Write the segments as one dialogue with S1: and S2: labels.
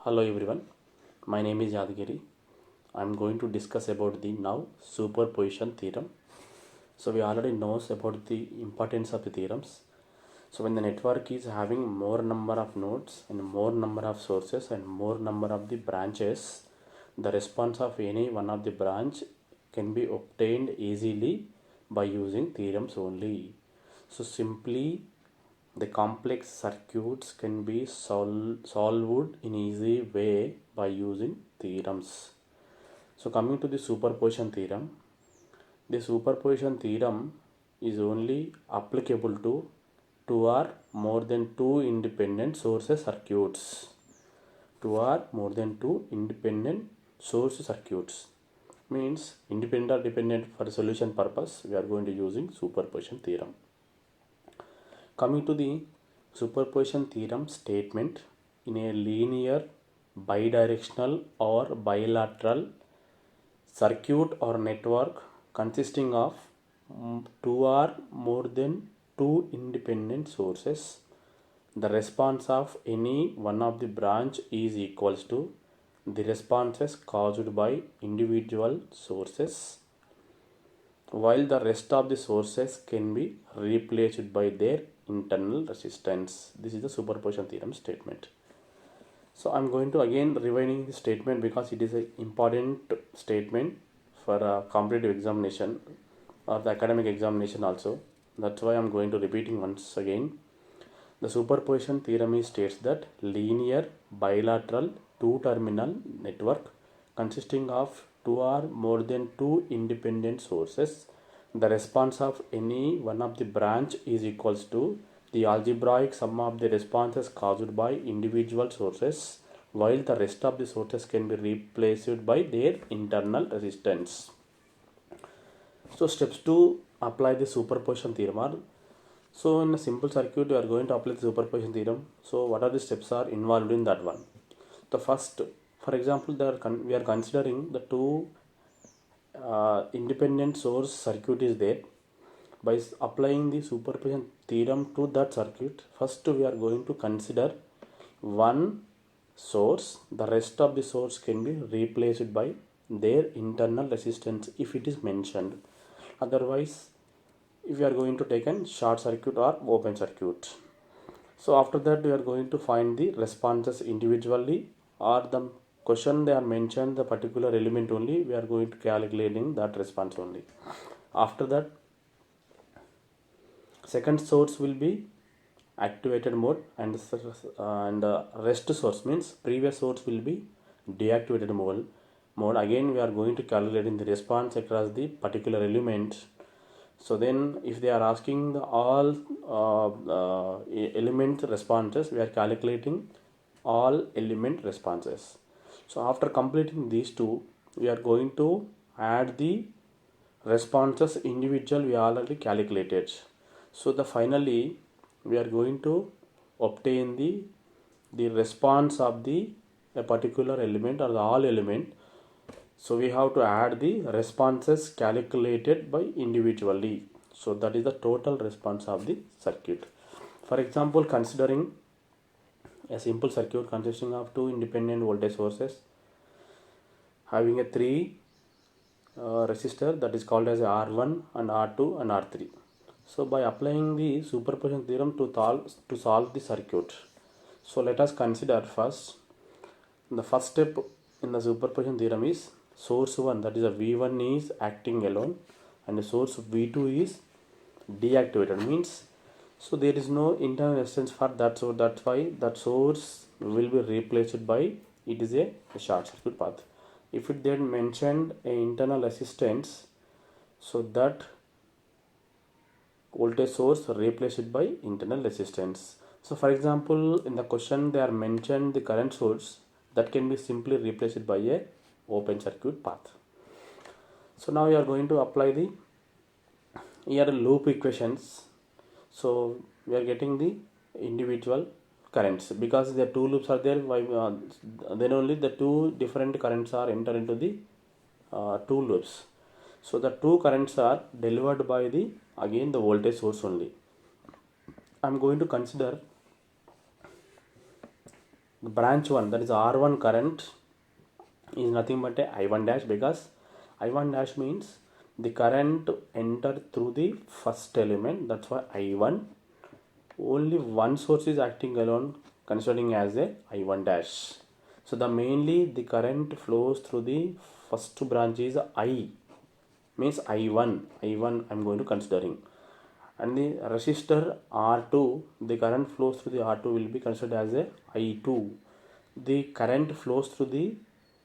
S1: Hello everyone, my name is Yadgiri. I am going to discuss about the now superposition theorem. So we already knows about the importance of the theorems. So when the network is having more number of nodes and more number of sources and more number of the branches, the response of any one of the branch can be obtained easily by using theorems only. So simply the complex circuits can be solved in easy way by using theorems. So coming to the superposition theorem, the superposition theorem is only applicable to two or more than two independent sources circuits. Two or more than two independent source circuits means independent or dependent for solution purpose we are going to using superposition theorem. Coming to the superposition theorem statement, in a linear, bidirectional or bilateral circuit or network consisting of two or more than two independent sources, the response of any one of the branch is equals to the responses caused by individual sources, while the rest of the sources can be replaced by their internal resistance. This is the superposition theorem statement. So I'm going to again rewinding the statement because it is an important statement for a competitive examination or the academic examination also. That's why I'm going to repeating once again. The superposition theorem states that linear bilateral two-terminal network consisting of two or more than two independent sources, the response of any one of the branch is equals to the algebraic sum of the responses caused by individual sources, while the rest of the sources can be replaced by their internal resistance. So steps to apply the superposition theorem are, so in a simple circuit we are going to apply the superposition theorem. So what are the steps are involved in that one? The first, for example, we are considering the two independent source circuit is there. By applying the superposition theorem to that circuit, first we are going to consider one source, the rest of the source can be replaced by their internal resistance if it is mentioned. Otherwise, if we are going to take a short circuit or open circuit. So after that we are going to find the responses individually, or the question they are mentioned the particular element only, we are going to calculating that response only. After that, second source will be activated mode and the rest source means previous source will be deactivated mode. Again we are going to calculating the response across the particular element. So then if they are asking the all element responses, we are calculating all element responses. So after completing these two, we are going to add the responses individual we already calculated. So the finally we are going to obtain the response of the a particular element or the all element. So we have to add the responses calculated by individually. So that is the total response of the circuit. For example, considering a simple circuit consisting of two independent voltage sources having a three resistor, that is called as R1 and R2 and R3. So by applying the superposition theorem to solve the circuit, so let us consider first the first step in the superposition theorem is source 1, that is a V1 is acting alone and the source V2 is deactivated means, so there is no internal resistance for that, so that's why that source will be replaced by it is a short circuit path. If it then mentioned a internal resistance, so that voltage source replaced by internal resistance. So for example, in the question they are mentioned the current source, that can be simply replaced by a open circuit path. So now we are going to apply the here loop equations. So we are getting the individual currents because the two loops are there, then only the two different currents are enter into the two loops. So the two currents are delivered by the again the voltage source only. I am going to consider branch 1, that is R1 current, is nothing but a I1 dash, because I1 dash means the current enter through the first element. That's why I1, only one source is acting alone, considering as a I1 dash. So the mainly the current flows through the first branch is I, means I1 I'm going to considering. And the resistor R2, the current flows through the R2 will be considered as a I2. The current flows through the,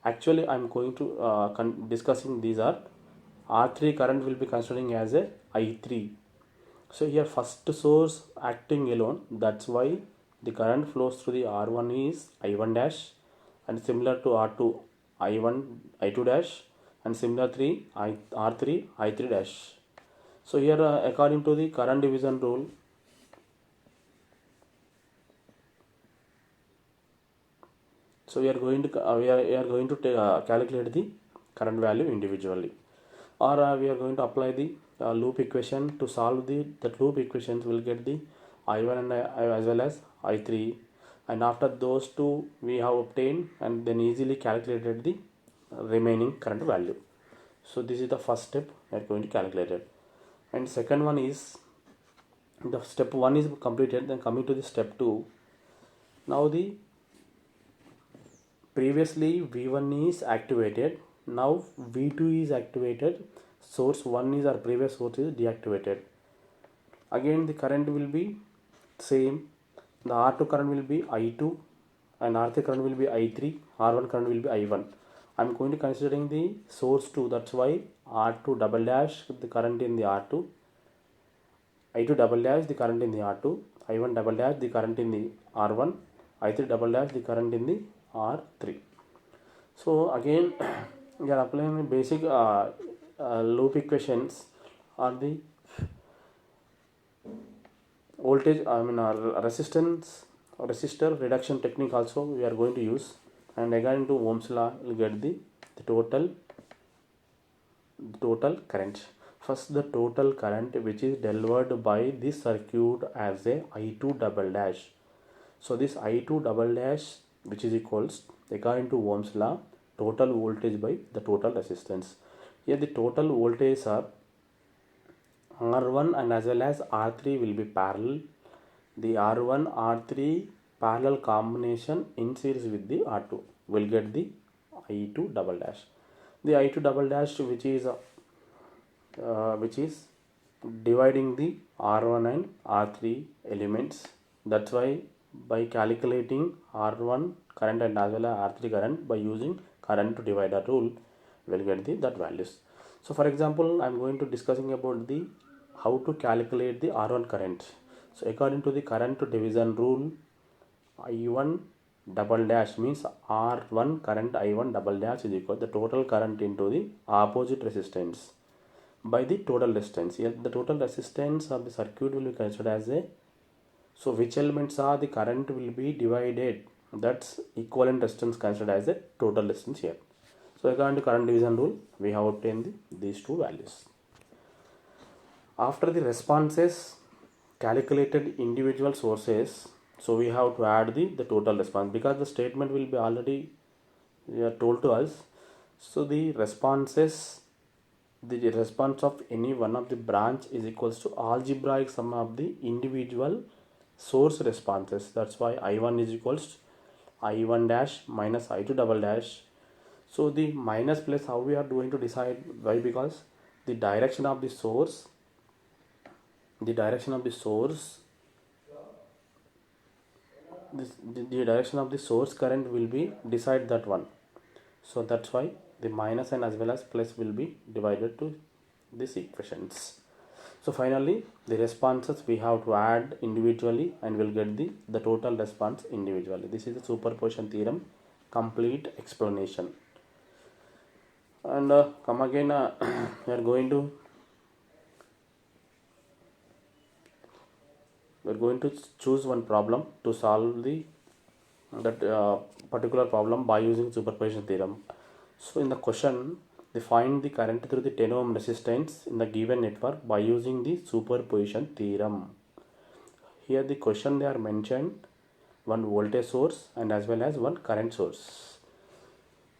S1: actually I'm going to discussing these are R3 current will be considering as a I3. So here first source acting alone, that's why the current flows through the R1 is I1 dash, and similar to R2 I1 I2 dash, and similar 3 R3 I3 dash. So here according to the current division rule, so we are going to calculate the current value individually, or we are going to apply the loop equation to solve that loop equations. Will get the I1 and as well as I3, and after those two we have obtained, and then easily calculated the remaining current value. So this is the first step we are going to calculate it, and second one is, the step 1 is completed. Then coming to the step 2, now the previously V1 is activated, now V2 is activated, source 1 is our previous source is deactivated. Again the current will be same, the R2 current will be I2, and R3 current will be I3, R1 current will be I1. I'm going to considering the source 2, that's why R2 double dash the current in the R2, I2 double dash the current in the R2, I1 double dash the current in the R1, I3 double dash the current in the R3. So again we are applying basic loop equations on the voltage, resistor reduction technique also we are going to use, and according to Ohm's law we'll get the total current. First the total current which is delivered by this circuit as a I2 double dash. So this I2 double dash, which is equals, according to Ohm's law, total voltage by the total resistance. Here the total voltage are R1 and as well as R3 will be parallel. The R1 R3 parallel combination in series with the R2 will get the I2 double dash. The I2 double dash which is dividing the R1 and R3 elements. That's why by calculating R1 current and as well as R3 current by using current to divider rule, we'll get that values. So for example, I'm going to discussing about the how to calculate the R1 current. So according to the current to division rule, I1 double dash means R1 current I1 double dash is equal to the total current into the opposite resistance by the total resistance. Here the total resistance of the circuit will be considered as a, so which elements are the current will be divided, that's equivalent resistance considered as a total resistance here. So according to current division rule, we have obtained these two values. After the responses calculated individual sources, so we have to add the total response, because the statement will be already told to us. So the responses, the response of any one of the branch is equals to algebraic sum of the individual source responses. That's why I1 is equals to I1 dash minus I2 double dash. So the minus plus, how we are going to decide? Why? Because the direction of the source, the direction of the source current will be decide that one. So that's why the minus and as well as plus will be divided to these equations. So finally the responses we have to add individually and we'll get the total response individually. This is the superposition theorem complete explanation. And come again we are going to choose one problem to solve that particular problem by using superposition theorem. So in the question, they find the current through the 10 ohm resistance in the given network by using the superposition theorem. Here the question they are mentioned, one voltage source and as well as one current source.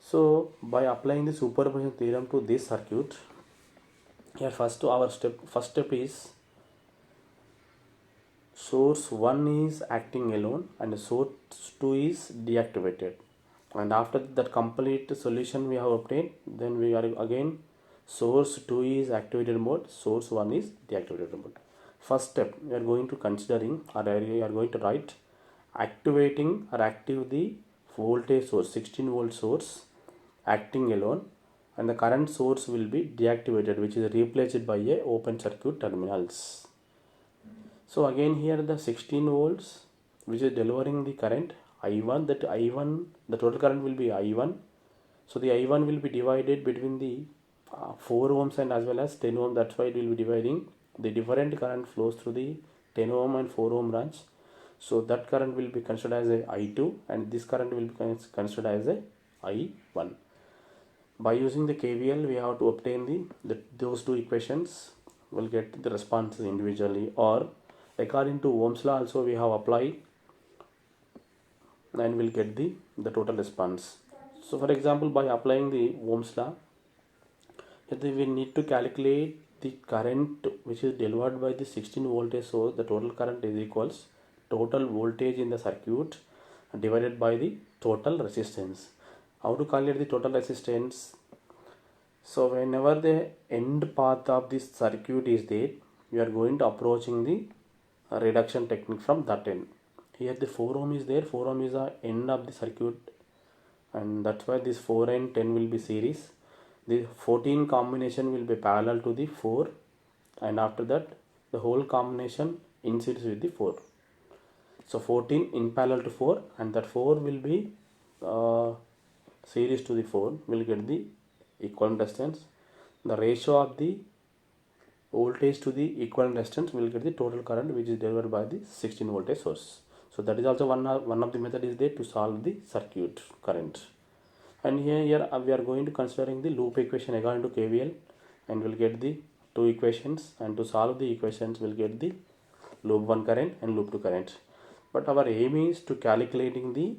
S1: So by applying the superposition theorem to this circuit, here first step is source 1 is acting alone and source 2 is deactivated, and after that complete solution we have obtained, then we are again source 2 is activated mode, source 1 is deactivated mode. First step we are going to considering, or we are going to write activating or active the voltage source 16 volt source acting alone, and the current source will be deactivated, which is replaced by a open circuit terminals. So again here the 16 volts which is delivering the current I1, that I1, the total current will be I1. So the I1 will be divided between the 4 ohms and as well as 10 ohm. That's why it will be dividing. The different current flows through the 10 ohm and 4 ohm branch. So that current will be considered as a I2 and this current will be considered as a I1. By using the KVL we have to obtain those two equations. We'll get the responses individually, or according to Ohm's law also we have applied and we'll get the total response. So for example, by applying the Ohm's law, we need to calculate the current which is delivered by the 16 voltage source. The total current is equals total voltage in the circuit divided by the total resistance. How to calculate the total resistance? So whenever the end path of this circuit is there, we are going to approaching the reduction technique from that end. Here the 4 ohm is there, 4 ohm is the end of the circuit, and that's why this 4 and 10 will be series. The 14 combination will be parallel to the 4, and after that the whole combination in series with the 4. So 14 in parallel to 4, and that 4 will be series to the 4, will get the equivalent resistance. The ratio of the voltage to the equivalent resistance will get the total current which is delivered by the 16 voltage source. So that is also one of the method is there to solve the circuit current. And here we are going to considering the loop equation according to KVL, and we'll get the two equations, and to solve the equations we'll get the loop 1 current and loop 2 current. But our aim is to calculating the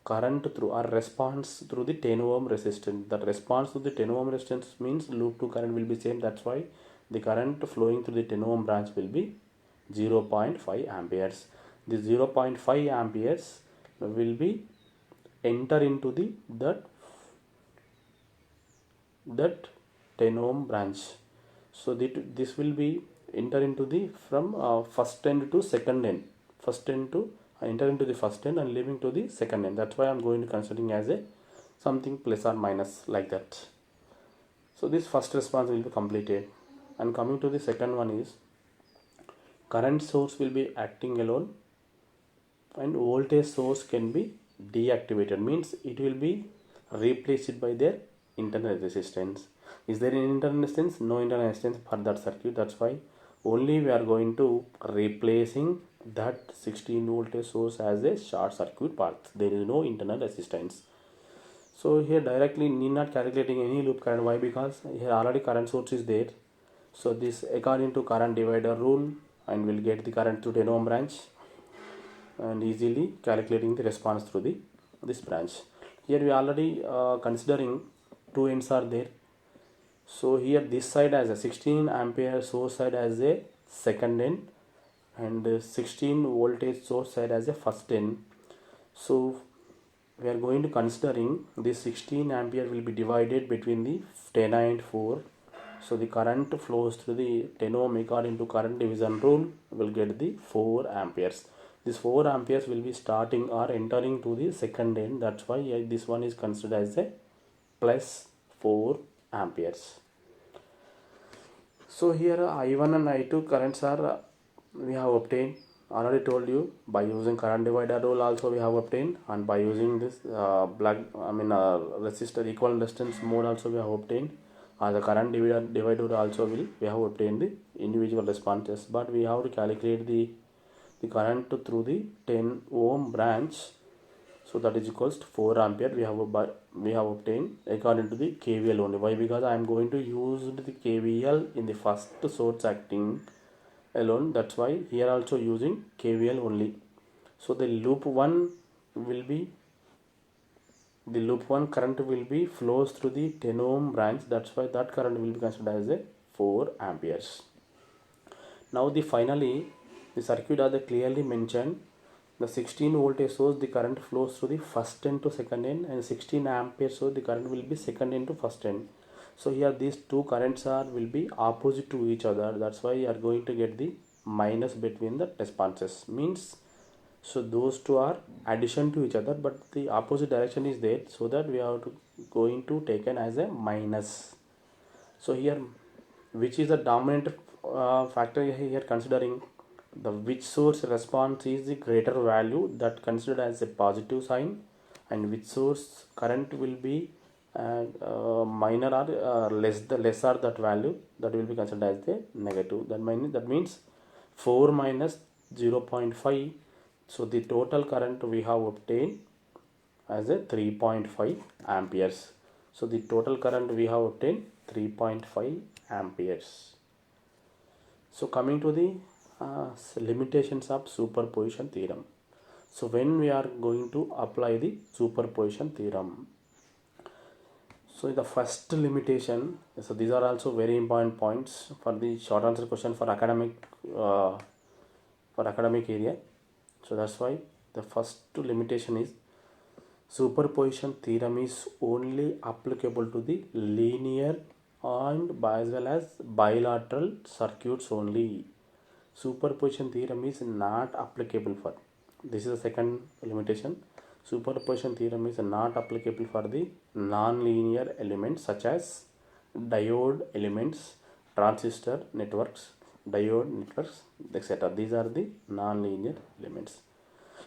S1: current through our response through the 10 ohm resistance. That response to the 10 ohm resistance means loop 2 current will be same. That's why the current flowing through the 10 ohm branch will be 0.5 amperes. The 0.5 amperes will be enter into that 10 ohm branch. So this will be enter into the from first end to second end. First end to enter into the first end and leaving to the second end. That's why I'm going to considering as a something plus or minus like that. So this first response will be completed, and coming to the second one is current source will be acting alone and voltage source can be deactivated, means it will be replaced by their internal resistance. Is there an internal resistance? No internal resistance for that circuit. That's why only we are going to replacing that 16 voltage source as a short circuit path. There is no internal resistance. So here directly need not calculating any loop current. Why? Because here already current source is there. So this according to current divider rule, and we'll get the current through 10 ohm branch and easily calculating the response through this branch. Here we already considering two ends are there. So here this side as a 16 ampere source side as a second end, and 16 voltage source side as a first end. So we are going to considering this 16 ampere will be divided between the 10 and 4. So the current flows through the 10 ohm according to current division rule will get the 4 amperes. This 4 amperes will be starting or entering to the second end. That's why this one is considered as a plus 4 amperes. So here I1 and I2 currents are we have obtained. Already told you by using current divider rule also we have obtained, and by using this resistor equivalent resistance mode also we have obtained. The current divider also we have obtained the individual responses, but we have to calculate the current through the 10 ohm branch. So that is equals to 4 ampere we have obtained according to the KVL only. Why? Because I am going to use the KVL in the first source acting alone. That's why here also using KVL only. So the loop 1 will be, the loop 1 current will be flows through the 10 ohm branch. That's why that current will be considered as a 4 amperes. Now finally the circuit are clearly mentioned. The 16 voltage source, the current flows through the first end to second end, and 16 ampere source, the current will be second end to first end. So here these two currents are will be opposite to each other. That's why you are going to get the minus between the responses. Means, so those two are addition to each other, but the opposite direction is there, so that we are going to taken as a minus. So here, which is the dominant factor here, considering the which source response is the greater value, that considered as a positive sign, and which source current will be minor or lesser that value, that will be considered as the negative. That means 4 minus 0.5. So the total current we have obtained as a 3.5 amperes. So the total current we have obtained 3.5 amperes. So coming to the limitations of superposition theorem. So when we are going to apply the superposition theorem, so the first limitation, so these are also very important points for the short answer question for academic area. So that's why the first limitation is superposition theorem is only applicable to the linear and as well as bilateral circuits only. Superposition theorem is not applicable for, this is the second limitation, superposition theorem is not applicable for the non-linear elements such as diode elements, transistor networks, diode networks, etc. These are the non-linear elements.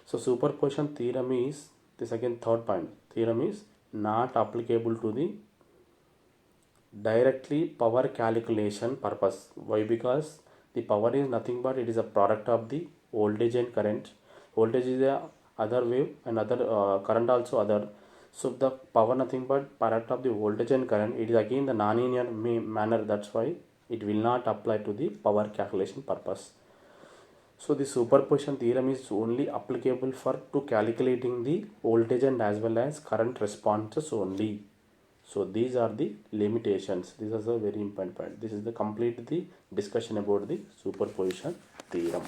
S1: So superposition theorem is, this again third point, theorem is not applicable to the directly power calculation purpose. Why? Because the power is nothing but it is a product of the voltage and current. Voltage is the other wave and other current also other. So the power nothing but product of the voltage and current. It is again the non-linear manner. That's why it will not apply to the power calculation purpose. So the superposition theorem is only applicable for to calculating the voltage and as well as current responses only. So these are the limitations. This is a very important point. This is the complete the discussion about the superposition theorem.